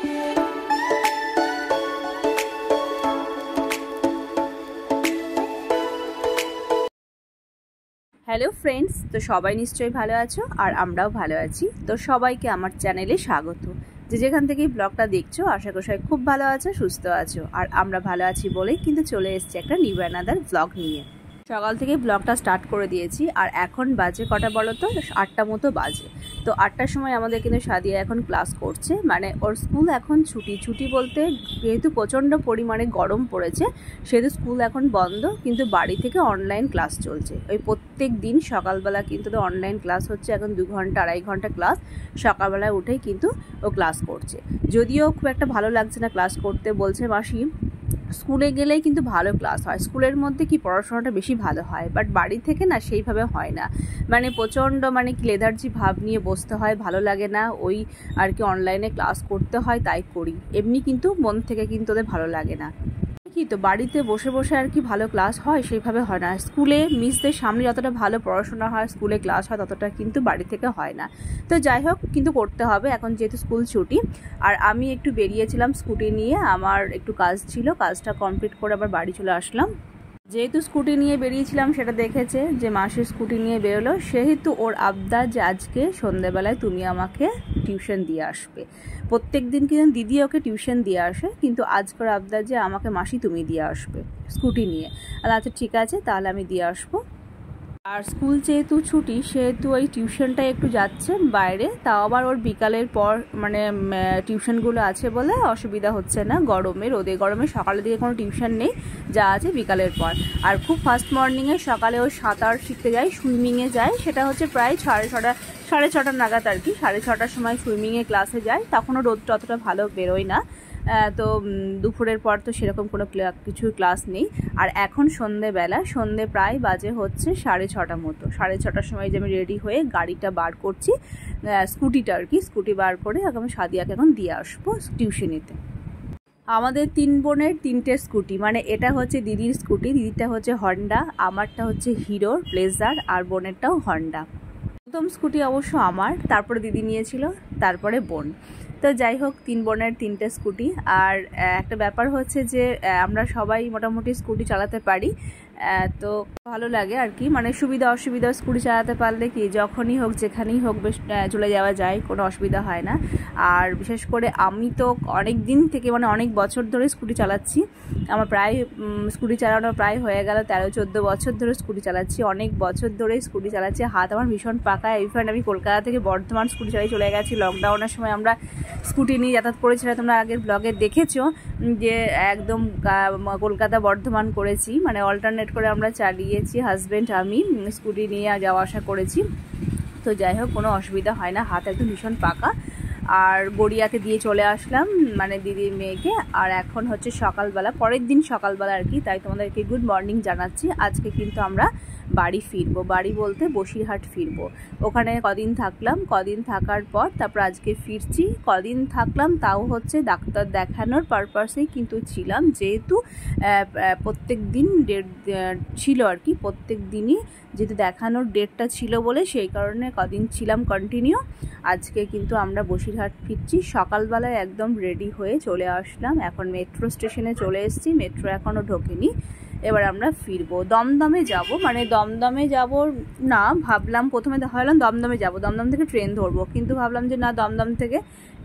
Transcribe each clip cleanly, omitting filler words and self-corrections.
Hello friends, তো সবাই নিশ্চয়ই ভালো আছো আর আমরাও ভালো আছি। তো সবাইকে আমার চ্যানেলে স্বাগত। যে যেখান থেকেই ব্লগটা দেখছো আশা করি সবাই খুব ভালো আছো, সুস্থ আছো। আর আমরা ভালো আছি বলেই কিন্তু চলে এসেছি একটা নিউ অ্যানাদার ব্লগ নিয়ে। সকাল থেকে ব্লগটা স্টার্ট করে দিয়েছি আর এখন বাজে কটা বলো তো, 8টা মতো বাজে। তো 8টার সময় আমাদের কিন্তু সাদিয়া এখন ক্লাস করছে, মানে ওর স্কুল এখন ছুটি বলতে যেহেতু প্রচণ্ড পরিমাণে গরম পড়েছে সেহেতু স্কুল এখন বন্ধ, কিন্তু বাড়ি থেকে অনলাইন ক্লাস চলছে। ওই প্রত্যেক দিন সকালবেলা কিন্তু অনলাইন ক্লাস হচ্ছে, এখন 2 ঘন্টা 2.5 ঘন্টা ক্লাস। সকালবেলায় উঠেই কিন্তু ও ক্লাস করছে, যদিও খুব একটা ভালো লাগছে না ক্লাস করতে। বলছে মাসি স্কুলে গেলেই কিন্তু ভালো ক্লাস হয়, স্কুলের মধ্যে কি পড়াশোনাটা বেশি ভালো হয়, বাট বাড়ি থেকে না সেইভাবে হয় না। মানে প্রচণ্ড কি লেথার্জি ভাব নিয়ে বসতে হয়, ভালো লাগে না। ওই আর কি অনলাইনে ক্লাস করতে হয়, তাই করি। এমনি কিন্তু মন থেকে কিন্তু ওদের ভালো লাগে না। কি তো বাড়িতে বসে বসে আর কি ভালো ক্লাস হয় সেইভাবে হয় না। স্কুলে মিসদের সামনে যতটা ভালো পড়াশোনা হয়, স্কুলে ক্লাস হয় ততটা কিন্তু বাড়ি থেকে হয় না। তো যাই হোক, কিন্তু করতে হবে এখন যেহেতু স্কুল ছুটি। আর আমি একটু বেরিয়েছিলাম স্কুটি নিয়ে, আমার একটু কাজ ছিল, কাজটা কমপ্লিট করে আবার বাড়ি চলে আসলাম। যেহেতু স্কুটি নিয়ে বেরিয়েছিলাম সেটা দেখেছে যে মাসির স্কুটি নিয়ে বেরোলো, সেহেতু ওর আবদার যে আজকে সন্ধ্যেবেলায় তুমি আমাকে টিউশন দিয়ে আসবে। প্রত্যেক দিন কিন্তু দিদি ওকে টিউশন দিয়ে আসে, কিন্তু আজকের আবদার যে আমাকে মাসি তুমি দিয়ে আসবে স্কুটি নিয়ে। আর আচ্ছা ঠিক আছে, তাহলে আমি দিয়ে আসবো। আর স্কুল যেহেতু ছুটি সেহেতু ওই টিউশনটাই একটু যাচ্ছে বাইরে, তাও আবার ওর বিকালের পর টিউশনগুলো আছে বলে অসুবিধা হচ্ছে না। রোদে গরমে সকালের দিকে কোনো টিউশন নেই, যা আছে বিকালের পর। আর খুব ফার্স্ট মর্নিংয়ে সকালে ও সাঁতার শিখতে যায়, সুইমিংয়ে যায়, সেটা হচ্ছে প্রায় 6:30 নাগাদ আর কি। 6:30টার সময় সুইমিংয়ে ক্লাসে যায়, তখনও রোদটা অতটা ভালো বেরোয় না। তো দুপুরের পর তো সেরকম কোনো কিছু ক্লাস নেই। আর এখন সন্ধে প্রায় বাজে হচ্ছে 6:30 মতো। 6:30টার সময় যে আমি রেডি হয়ে গাড়িটা বার করছি, স্কুটিটা আর কি, স্কুটি বার করে আমি সাদিয়াকে এখন দিয়ে আসবো টিউশনিতে। আমাদের 3 বোনের 3টে স্কুটি, মানে এটা হচ্ছে দিদির স্কুটি, দিদিরটা হচ্ছে হন্ডা, আমারটা হচ্ছে হিরোর প্লেজার, আর বোনেরটাও হন্ডা। প্রথম স্কুটি অবশ্য আমার, তারপরে দিদি নিয়েছিল, তারপরে বোন। তো যাই হোক, 3 বোনের 3টে স্কুটি। আর একটা ব্যাপার হচ্ছে যে আমরা সবাই মোটামুটি স্কুটি চালাতে পারি, তো ভালো লাগে আর কি। মানে সুবিধা অসুবিধা, স্কুটি চালাতে পারলে কি যখনই হোক যেখানেই হোক বেশ চলে যাওয়া যায়, কোনো অসুবিধা হয় না। আর বিশেষ করে আমি তো অনেক দিন থেকে, মানে অনেক বছর ধরে স্কুটি চালাচ্ছি। আমার প্রায় স্কুটি চালানো প্রায় হয়ে গেল 13-14 বছর ধরে স্কুটি চালাচ্ছি, অনেক বছর ধরে স্কুটি চালাচ্ছি। হাত আমার ভীষণ পাকা। ইভেন আমি কলকাতা থেকে বর্ধমান স্কুটি চালিয়ে চলে গেছি। লকডাউনের সময় আমরা স্কুটি নিয়ে যাতায়াত করেছিলাম, তোমরা আগের ব্লগে দেখেছো যে একদম কলকাতা বর্ধমান করেছি, মানে অল্টারনেট করে আমরা চালিয়েছি, হাজব্যান্ড আমি স্কুটি নিয়ে যাওয়া আসা করেছি। তো যাই হোক, কোনো অসুবিধা হয় না, হাত একদম ভীষণ পাকা। আর গড়িয়াতে দিয়ে চলে আসলাম, মানে দিদির মেয়েকে। আর এখন হচ্ছে সকালবেলা, পরের দিন সকালবেলা আর কি, তাই তোমাদেরকে গুড মর্নিং জানাচ্ছি। আজকে কিন্তু আমরা বাড়ি ফিরবো, বাড়ি বলতে বসিরহাট ফিরবো। ওখানে কদিন থাকলাম, কদিন থাকার পর তারপর আজকে ফিরছি। কদিন থাকলাম তাও হচ্ছে ডাক্তার দেখানোর পারপাসেই কিন্তু ছিলাম, যেহেতু প্রত্যেক দিন ডেট ছিল আর কি, প্রত্যেক দিনই যেহেতু দেখানোর ডেটটা ছিল বলে সেই কারণে কদিন ছিলাম কন্টিনিউ। আজকে কিন্তু আমরা বসিরহাট ফিরছি। সকালবেলায় একদম রেডি হয়ে চলে আসলাম, এখন মেট্রো স্টেশনে চলে এসেছি, মেট্রো এখনও ঢোকেনি। এবার আমরা ফিরবো, দমদমে যাব, মানে দমদমে যাব না, ভাবলাম প্রথমে ভাবলাম দমদমে যাব, দমদম থেকে ট্রেন ধরবো, কিন্তু ভাবলাম যে না, দমদম থেকে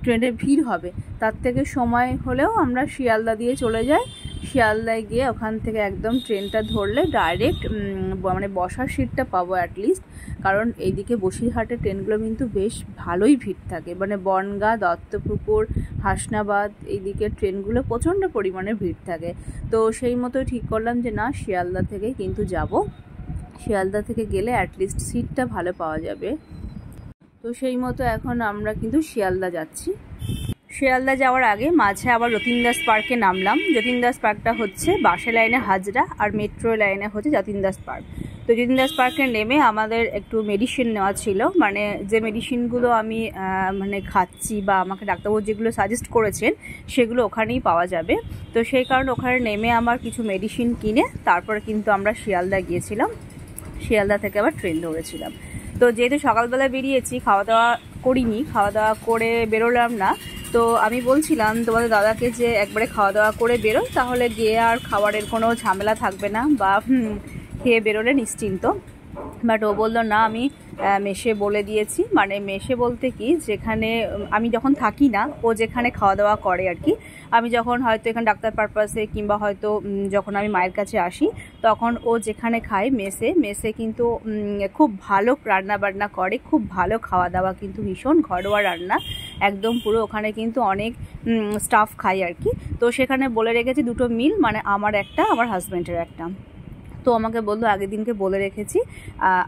ট্রেনের ভিড় হবে, তার থেকে সময় হলেও আমরা শিয়ালদা দিয়ে চলে যাই। শিয়ালদায় গিয়ে ওখান থেকে একদম ট্রেনটা ধরলে ডাইরেক্ট মানে বসার সিটটা পাবো অ্যাটলিস্ট। কারণ এইদিকে বসিরহাটে ট্রেনগুলো কিন্তু বেশ ভালোই ভিড় থাকে, মানে বনগাঁ, দত্তপুকুর, হাসনাবাদ এইদিকে ট্রেনগুলো প্রচণ্ড পরিমাণে ভিড় থাকে। তো সেই মতোই ঠিক করলাম যে না, শিয়ালদা থেকে কিন্তু যাব, শিয়ালদা থেকে গেলে অ্যাটলিস্ট সিটটা ভালো পাওয়া যাবে। তো সেই মতো এখন আমরা কিন্তু শিয়ালদা যাচ্ছি। শিয়ালদা যাওয়ার আগে মাঝে আবার যতীন দাস পার্কে নামলাম। যতীন দাস পার্কটা হচ্ছে বাসে লাইনে হাজরা, আর মেট্রো লাইনে হচ্ছে যতীন দাস পার্ক। তো যতীন দাস পার্কে নেমে আমাদের একটু মেডিসিন নেওয়া ছিল, মানে যে মেডিসিনগুলো আমি মানে খাচ্ছি বা আমাকে ডাক্তারবাবু যেগুলো সাজেস্ট করেছেন সেগুলো ওখানেই পাওয়া যাবে। তো সেই কারণে ওখানে নেমে আমার কিছু মেডিসিন কিনে তারপরে কিন্তু আমরা শিয়ালদা গিয়েছিলাম। শিয়ালদা থেকে আবার ট্রেন ধরেছিলাম। তো যেহেতু সকালবেলা বেরিয়েছি, খাওয়া দাওয়া করিনি, খাওয়া দাওয়া করে বেরোলাম না, তো আমি বলছিলাম তোমাদের দাদাকে যে একবারে খাওয়া দাওয়া করে বেরো, তাহলে গিয়ে আর খাবারের কোনো ঝামেলা থাকবে না, বা খেয়ে বেরোলে নিশ্চিন্ত। বাট ও বললো না, আমি মেসে বলে দিয়েছি, মানে মেসে বলতে কি, যেখানে আমি যখন থাকি না, ও যেখানে খাওয়া দাওয়া করে আর কি। আমি যখন হয়তো এখানে ডাক্তার পারপাসে কিংবা হয়তো যখন আমি মায়ের কাছে আসি, তখন ও যেখানে খায় মেসে কিন্তু খুব ভালো রান্না বান্না করে, খুব ভালো খাওয়া দাওয়া, কিন্তু ভীষণ ঘরোয়া রান্না একদম পুরো। ওখানে কিন্তু অনেক স্টাফ খায় আর কি। তো সেখানে বলে রেখেছি 2টো মিল, মানে আমার একটা, আমার হাজব্যান্ডের একটা। তো আমাকে বললো আগের দিনকে বলে রেখেছি,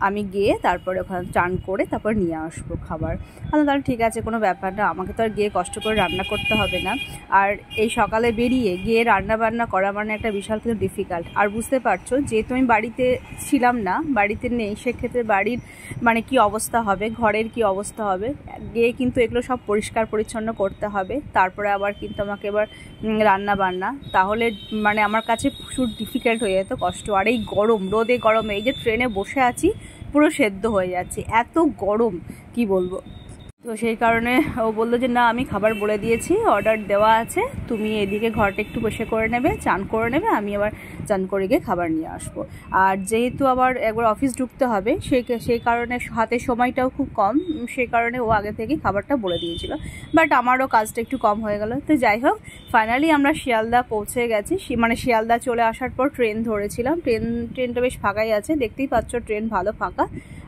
আমি গিয়ে তারপরে ওখানে চান করে তারপর নিয়ে আসবো খাবার। তাহলে ঠিক আছে, কোনো ব্যাপার না, আমাকে তো আর গিয়ে কষ্ট করে রান্না করতে হবে না। আর এই সকালে বেরিয়ে গিয়ে রান্না বান্না করা মানে একটা বিশাল কিন্তু ডিফিকাল্ট। আর বুঝতে পারছো, যেহেতু আমি বাড়িতে ছিলাম না, বাড়িতে নেই, সেক্ষেত্রে বাড়ির মানে কি অবস্থা হবে, ঘরের কি অবস্থা হবে, গিয়ে কিন্তু এগুলো সব পরিষ্কার পরিচ্ছন্ন করতে হবে। তারপরে আবার কিন্তু আমাকে এবার রান্না বান্না, তাহলে মানে আমার কাছে প্রচুর ডিফিকাল্ট হয়ে যেত, কষ্ট। আর এই গরম, রোদে গরমে, এই যে ট্রেনে বসে আছি পুরো সেদ্ধ হয়ে যাচ্ছে, এত গরম কি বলবো। তো সেই কারণে ও বললো যে না, আমি খাবার বলে দিয়েছি, অর্ডার দেওয়া আছে, তুমি এদিকে ঘরটা একটু বসে করে নেবে, চান করে নেবে, আমি আবার চান করে গিয়ে খাবার নিয়ে আসবো। আর যেহেতু আবার একবার অফিস ঢুকতে হবে, সেই কারণে হাতে সময়টাও খুব কম, সেই কারণে ও আগে থেকেই খাবারটা বলে দিয়েছিল। বাট আমারও কাজটা একটু কম হয়ে গেল। তো যাই হোক, ফাইনালি আমরা শিয়ালদা পৌঁছে গেছি। মানে শিয়ালদা চলে আসার পর ট্রেন ধরেছিলাম, ট্রেনটা বেশ ফাঁকাই আছে, দেখতেই পাচ্ছ ট্রেন ভালো ফাঁকা।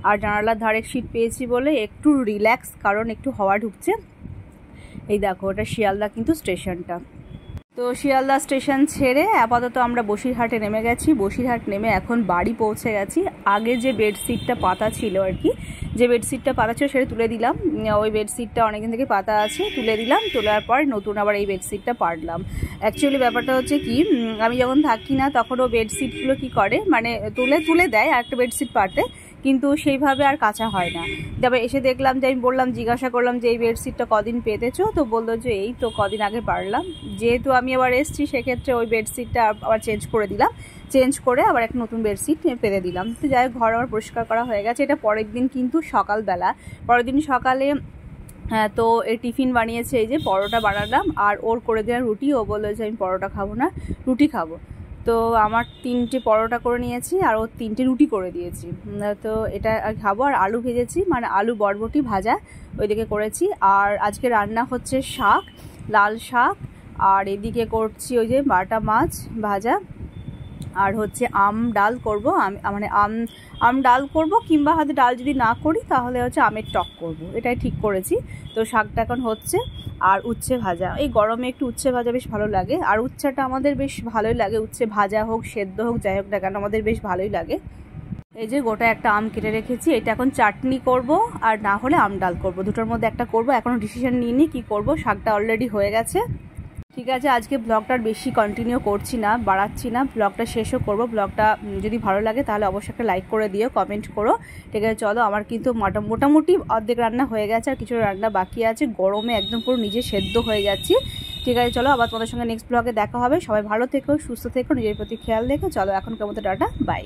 আর জানালার ধারে সিট পেয়েছি বলে একটু রিল্যাক্স, কারণ একটু হাওয়া ঢুকছে। এই দেখো, ওটা শিয়ালদা কিন্তু স্টেশনটা। তো শিয়ালদা স্টেশন ছেড়ে আপাতত আমরা বসিরহাটে নেমে গেছি। বসিরহাট নেমে এখন বাড়ি পৌঁছে গেছি। আগে যে বেডশিটটা পাতা ছিল আর কি, যে বেডশিটটা পাতা ছিল সেটা তুলে দিলাম। ওই বেডশিটটা অনেকদিন থেকে পাতা আছে, তুলে দিলাম। তোলার পর নতুন আবার এই বেডশিটটা পারলাম। অ্যাকচুয়ালি ব্যাপারটা হচ্ছে কি, আমি যখন থাকি না তখন ও বেডশিটগুলো কী করে, মানে তুলে দেয় আর একটা বেডশিট পারতে, কিন্তু সেইভাবে আর কাঁচা হয় না। তারপর এসে দেখলাম যে, আমি বললাম, জিজ্ঞাসা করলাম যে এই বেডশিটটা কদিন পেতেছো, তো বললো যে এই তো কদিন আগে পারলাম। যেহেতু আমি আবার এসেছি, সেক্ষেত্রে ওই বেডশিটটা আবার চেঞ্জ করে দিলাম, চেঞ্জ করে আবার একটা নতুন বেডশিট পেতে দিলাম। তো যাই হোক, ঘর আবার পরিষ্কার করা হয়ে গেছে। এটা পরের দিন কিন্তু সকালবেলা, পরের দিন সকালে হ্যাঁ, তো এই টিফিন বানিয়েছে, এই যে পরোটা বানালাম, আর ওর করে দিলাম রুটি। ও বললো যে আমি পরোটা খাবো না, রুটি খাবো। তো আমার 3টে পরোটা করে নিয়েছি, আর ওর 3টে রুটি করে দিয়েছি। তো এটা খাবো। আর আলু ভেজেছি, মানে আলু বরবটি ভাজা ওইদিকে করেছি। আর আজকে রান্না হচ্ছে শাক, লাল শাক, আর এদিকে করছি ওই যে বাটা মাছ ভাজা, আর হচ্ছে আম ডাল করব। মানে আম ডাল করব, কিংবা হয়তো ডাল যদি না করি তাহলে হচ্ছে আমের টক করব, এটাই ঠিক করেছি। তো শাকটা এখন হচ্ছে, আর উচ্ছে ভাজা। এই গরমে একটু উচ্ছে ভাজা বেশ ভালো লাগে, আর উচ্ছেটা আমাদের বেশ ভালোই লাগে, উচ্ছে ভাজা হোক সেদ্ধ হোক যাই হোক না কেন আমাদের বেশ ভালোই লাগে। এই যে গোটা একটা আম কেটে রেখেছি, এটা এখন চাটনি করব, আর না হলে আম ডাল করব, দুটোর মধ্যে একটা করব। এখনও ডিসিশন নিইনি কী করব। শাকটা অলরেডি হয়ে গেছে। ঠিক আছে, আজকে ব্লগটার বেশি কন্টিনিউ করছি না, বাড়াচ্ছি না, ব্লগটা শেষও করব। ব্লগটা যদি ভালো লাগে তাহলে অবশ্যই একটা লাইক করে দিও, কমেন্ট করো। ঠিক আছে, চলো, আমার কিন্তু মোটামুটি অর্ধেক রান্না হয়ে গেছে, আর কিছু রান্না বাকি আছে। গরমে একদম পুরো নিজে সেদ্ধ হয়ে যাচ্ছি। ঠিক আছে, চলো, আবার তোমাদের সঙ্গে নেক্সট ব্লগে দেখা হবে। সবাই ভালো থেকো, সুস্থ থেকো, নিজের প্রতি খেয়াল রেখো। চলো, এখনকার মতো টাটা, বাই।